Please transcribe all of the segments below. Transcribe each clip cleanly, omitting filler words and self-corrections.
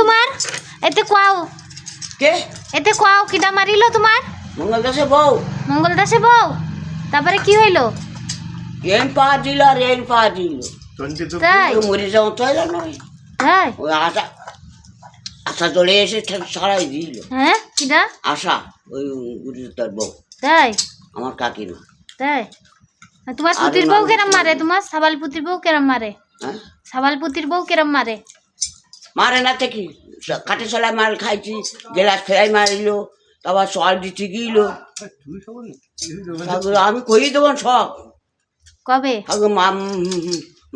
তোমার এতে কোয়াও কে এতে কোয়াও কিডা মারিল তোমার? মঙ্গল দাসে বউ মঙ্গল দাসে বউ। তারপরে কি হইলো? রেন পা দিল তাই মরে যাও তো নয় তাই ওই আশা আশা চলে এসে সারাই দিল। হ্যাঁ কিডা? আশা ওই গুরুদার বউ তাই আমার কাকিমা। তাই আর তোমার পুতির বউ কেরম মারে? তোমার সাবাল পুতির বউ কেরম মারে? হ্যাঁ সাবাল পুতির বউ কেরম মারে? মারে না থেকে কাঠে সলাই মাল খাইছি, গেলাস ফেরাই মারিল, তারপর সল দিতে গিল। আমি কই দেবো সব কবে?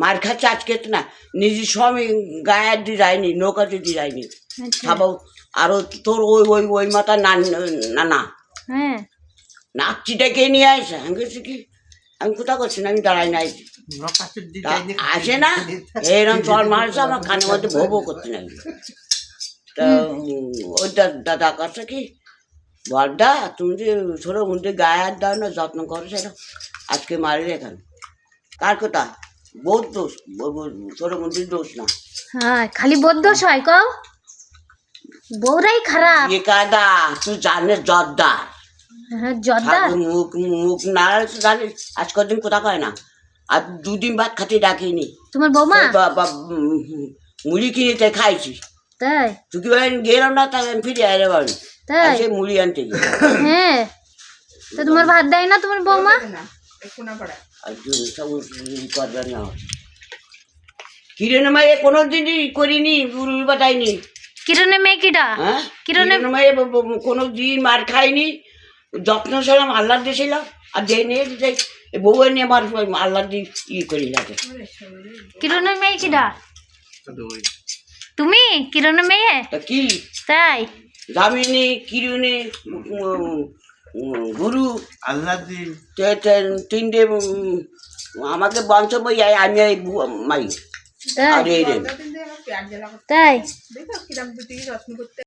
মার খাচ্ছে আজকে তো না, নিজের স্বামী গায়ে দিয়ে যায়নি, নৌকাতে দিয়ে যায়নি। খাবো আরো তোর ওই ওই ওই মাথা না না হ্যাঁ নাচছি ডেকে নিয়ে আসে। আমি বলছি কি আমি কোথাও করছি না, আমি দাঁড়াই নাই আসে না এরকম চল মারছে আমার কানের মধ্যে ভো ভো করতে নাই। তা ওই দাদা কাছে কি বলদা তুমি যে ছোটো মধ্যে গায়ে হাত দাও না, যত্ন করো সেটা আজকে মারলে এখানে কার কথা? বহুত দোষ, ছোটো মন্দির দোষ না। হ্যাঁ খালি বোধ দোষ হয় কও, বউরাই খারাপ। এ কাদা তুই জানিস জর্দার হ্যাঁ জর্দার মুখ মুখ নাড়াস জানিস, আজ কদিন কোথা কয় না, আর দুদিন বাদ খাতে ডাকিনি। তোমার বৌমা মুড়ি কিনে খাইছি। তাই তুই কি গেলাম না, তাই আমি ফিরে আরে বাড়ি তাই সে মুড়ি আনতে গেল। হ্যাঁ তো তোমার ভাত দেয় না তোমার বৌমা? আর সব করবে না কিরণে মায়ে কোনো দিনই করিনি, উড়ি বাটাইনি। কিরণের মেয়ে কিডা? হ্যাঁ কিরণের কিরণে মায়ে কোনো দিন মার খাইনি, যত্ন ছিলাম আল্লাহ দিয়েছিলাম। আর যে নিয়ে বউ নিয়ে আমার আল্লাহ দিয়ে করি লাগে। কিরণের মেয়ে কিডা? তুমি কিরণের মেয়ে? তা কি তাই দামিনী কিরণে গুরু আল্লাহ তিনটে আমাকে বংশ বই আমি এই মাই তাই আর এই রে তাই